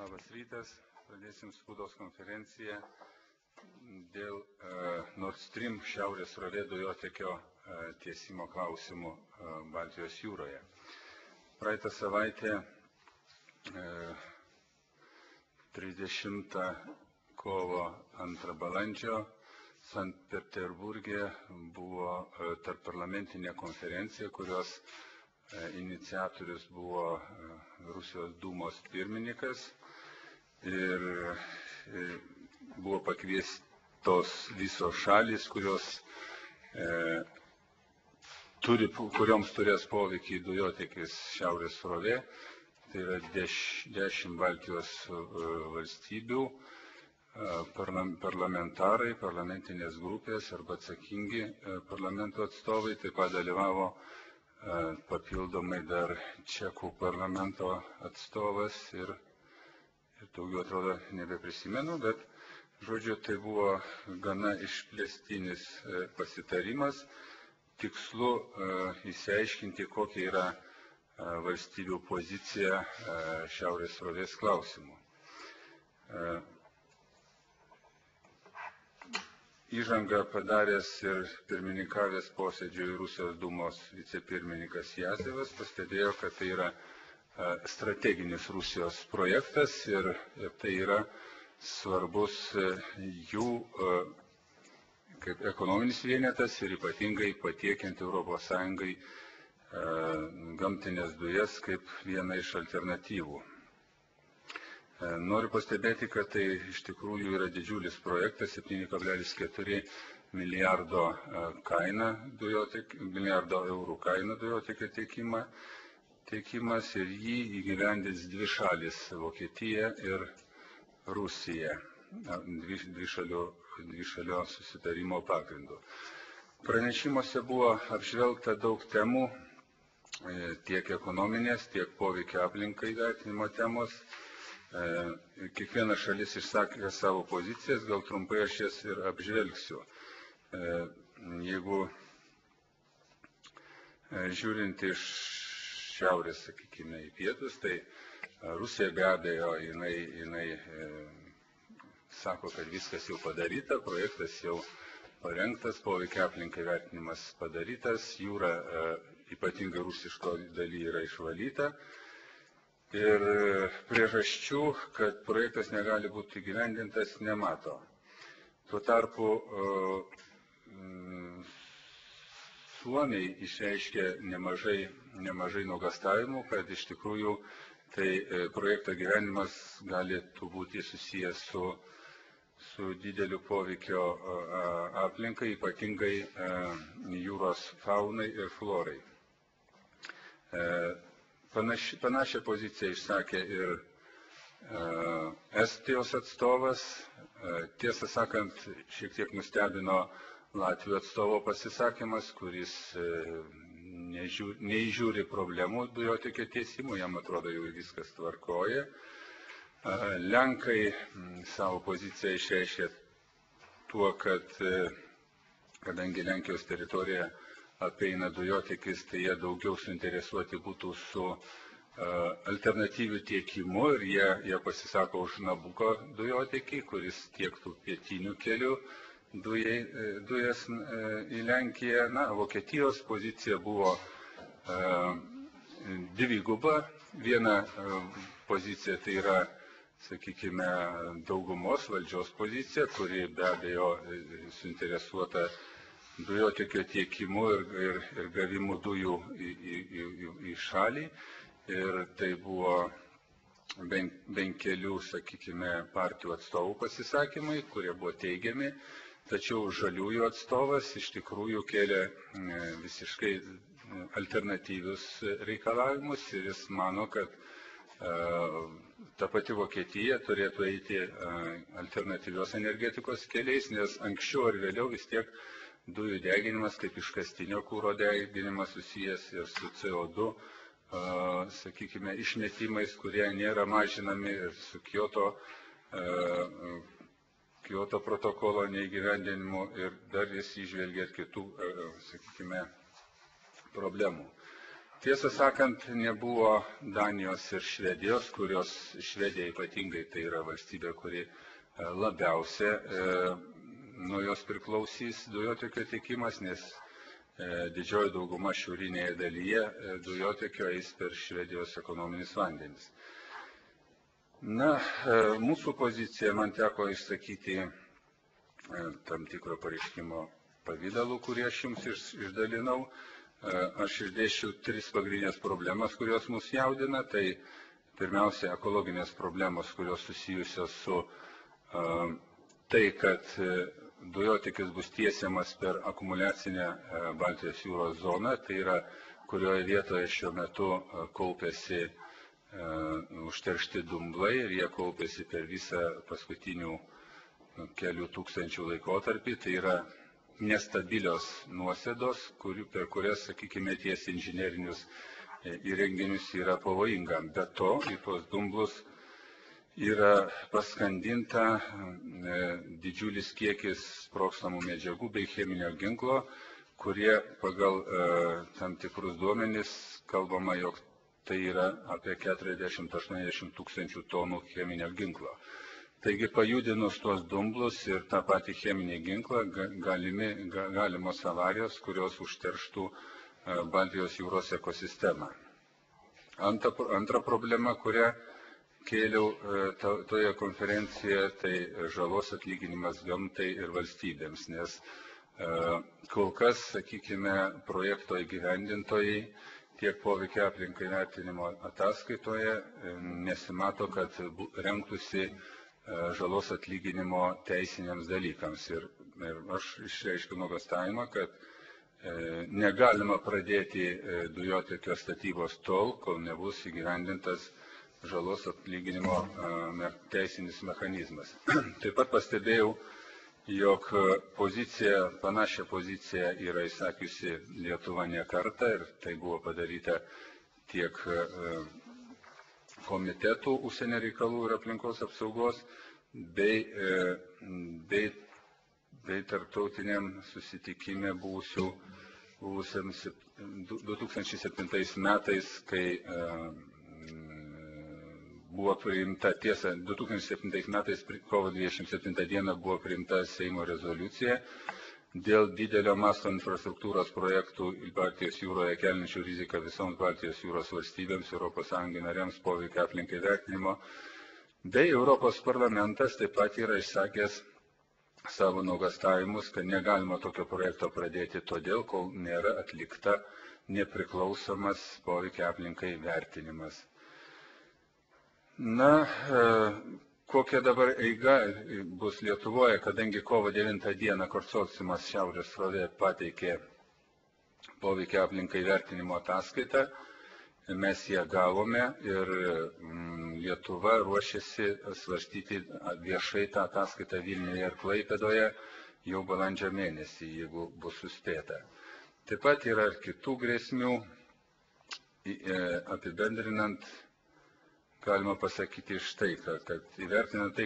Labas rytas. Pradėsim spaudos konferenciją dėl Nord Stream šiaurės srovė dujotiekio tiesimo klausimų Baltijos jūroje. Praeitą savaitę 30 kovo 2 balandžio Sankt Peterburge buvo tarpparlamentinė konferencija, kurios iniciatorius buvo Rusijos Dūmos pirmininkas ir buvo pakviestos visos šalys, kurioms turės poveikį dujotiekis šiaurės srovė. Tai yra 10 Baltijos valstybių, parlamentarai, parlamentinės grupės arba atsakingi parlamento atstovai. Taip pat dalyvavo papildomai dar Čekų parlamento atstovas ir daugiau atrodo nebeprisimenu, bet žodžiu, tai buvo gana išplėstinis pasitarimas, tikslu išsiaiškinti, kokia yra valstybių pozicija šiaurės srovės klausimų. Įžangą padaręs ir pirmininkavęs posėdžiui Rusijos Dūmos vicepirmininkas Jazevas pastebėjo, kad tai yra strateginis Rusijos projektas ir tai yra svarbus jų kaip ekonominis vienetas ir ypatingai patiekiant Europos Sąjungai gamtinės dujas kaip viena iš alternatyvų. Noriu pastebėti, kad tai iš tikrųjų yra didžiulis projektas, 7,4 milijardo eurų kaina dujotiekio tiekimas ir jį įgyvendins dvi šalis – Vokietija ir Rusija, dvišalio susitarimo pagrindu. Pranešimuose buvo apžvelgta daug temų, tiek ekonominės, tiek poveikio aplinkai vertinimo temos. Kiekviena šalis išsakė savo pozicijas, gal trumpai aš jas ir apžvelgsiu. Jeigu žiūrint iš šiaurės, sakykime, į pietus, tai Rusija be abejo, jinai sako, kad viskas jau padaryta, projektas jau parengtas, poveikio aplinkai vertinimas padarytas, jūra ypatingai rusiško daly yra išvalyta. Ir priežasčių, kad projektas negali būti įgyvendintas, nemato. Tuo tarpu Suomiai išreiškė nemažai nuogąstavimų, kad iš tikrųjų tai projekto gyvenimas galėtų būti susijęs su dideliu poveikio aplinkai, ypatingai jūros faunai ir florai. Panašią poziciją išsakė ir Estijos atstovas. Tiesą sakant, šiek tiek nustebino Latvijos atstovo pasisakymas, kuris neįžiūri problemų dujotiekio tiesimų, jam atrodo jau viskas tvarkoja. Lenkai savo poziciją išreiškė tuo, kad kadangi Lenkijos teritorija apeina dujotiekis, tai jie daugiau suinteresuoti būtų su alternatyvių tiekimu ir jie pasisako už Nabuko dujotiekį, kuris tiektų pietinių kelių dujas į Lenkiją. Vokietijos pozicija buvo dviguba. Viena pozicija tai yra, sakykime, daugumos valdžios pozicija, kuri be abejo suinteresuota dujotiekio tiekimu ir gavimu dujų į šalį. Ir tai buvo bent kelių, sakykime, partijų atstovų pasisakymai, kurie buvo teigiami. Tačiau žaliųjų atstovas iš tikrųjų kėlė visiškai alternatyvius reikalavimus ir jis mano, kad ta pati Vokietija turėtų eiti alternatyvios energetikos keliais, nes anksčiau ar vėliau vis tiek dujų deginimas kaip iškastinio kuro deginimas susijęs ir su CO2, sakykime, išmetimais, kurie nėra mažinami ir su Kyoto protokolo neįgyvendinimu ir dar jis įžvelgia kitų, sakykime, problemų. Tiesą sakant, nebuvo Danijos ir Švedijos, kurios Švedija ypatingai tai yra valstybė, kuri labiausia nuo jos priklausys dujotiekio tiekimas, nes didžioji dauguma šiaurinėje dalyje dujotiekio eis per Švedijos ekonominius vandenis. Na, mūsų pozicija man teko išsakyti tam tikro pareiškimo pavidalų, kurį aš jums išdalinau. Aš išdėsčiau 3 pagrindinės problemas, kurios mus jaudina. Tai pirmiausia, ekologinės problemos, kurios susijusios su tai, kad dujotiekis bus tiesiamas per akumuliacinę Baltijos jūros zoną, tai yra, kurioje vietoje šiuo metu kaupiasi užteršti dumblai ir jie kaupiasi per visą paskutinių kelių tūkstančių laikotarpį. Tai yra nestabilios nuosėdos, per kurias, sakykime, ties inžinerinius įrenginius yra pavojinga. Be to, į tuos dumblus yra paskandinta didžiulis kiekis sprogstamų medžiagų bei cheminio ginklo, kurie pagal tam tikrus duomenis kalbama, jog tai yra apie 40-80 tūkstančių tonų cheminio ginklo. Taigi pajudinus tuos dumblus ir tą patį cheminį ginklą galimos avarijos, kurios užterštų Baltijos jūros ekosistemą. Antra problema, kurią kėliau toje konferencijoje, tai žalos atlyginimas gamtai ir valstybėms, nes kol kas, sakykime, projekto įgyvendintojai tiek poveikio aplinkai vertinimo ataskaitoje nesimato, kad rengtųsi žalos atlyginimo teisiniams dalykams. Ir aš išreiškiu nuogąstavimą, kad negalima pradėti dujotiekio statybos tol, kol nebus įgyvendintas žalos atlyginimo teisinis mechanizmas. Taip pat pastebėjau, jog panašią poziciją yra išsakiusi Lietuva ne kartą ir tai buvo padaryta tiek komitetų užsienio reikalų ir aplinkos apsaugos bei tarptautiniam susitikime buvusiam 2007 metais, kai buvo priimta, tiesa, 2007 metais kovo 27 dieną buvo priimta Seimo rezoliucija dėl didelio masto infrastruktūros projektų Baltijos jūroje keliančių riziką visoms Baltijos jūros valstybėms, ES nariams poveikio aplinkai vertinimo, bei Europos parlamentas taip pat yra išsakęs savo nuogąstavimus, kad negalima tokio projekto pradėti todėl, kol nėra atlikta nepriklausomas poveikio aplinkai vertinimas. Na, kokia dabar eiga bus Lietuvoje, kadangi kovo 9 dieną konsorciumas Šiaurės srovė pateikė poveikio aplinkai vertinimo ataskaitą, mes ją gavome ir Lietuva ruošiasi svarstyti viešai tą ataskaitą Vilniuje ir Klaipėdoje jau balandžio mėnesį, jeigu bus suspėta. Taip pat yra ir kitų grėsmių, apibendrinant, galima pasakyti štai, kad įvertinant tai,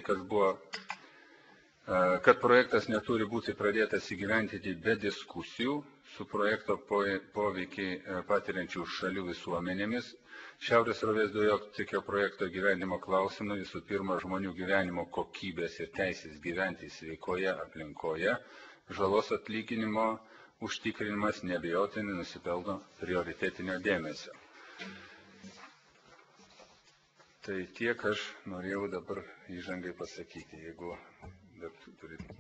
kad projektas neturi būti pradėtas įgyvendinti be diskusijų su projekto poveikį patiriančių šalių visuomenėmis, Šiaurės srovės dujotiekio projekto gyvenimo klausimai visų pirma žmonių gyvenimo kokybės ir teisės gyventi sveikoje aplinkoje, žalos atlyginimo užtikrinimas neabejotinai nusipelno prioritetinio dėmesio. Tai tiek aš norėjau dabar įžangai pasakyti, jeigu dar turite.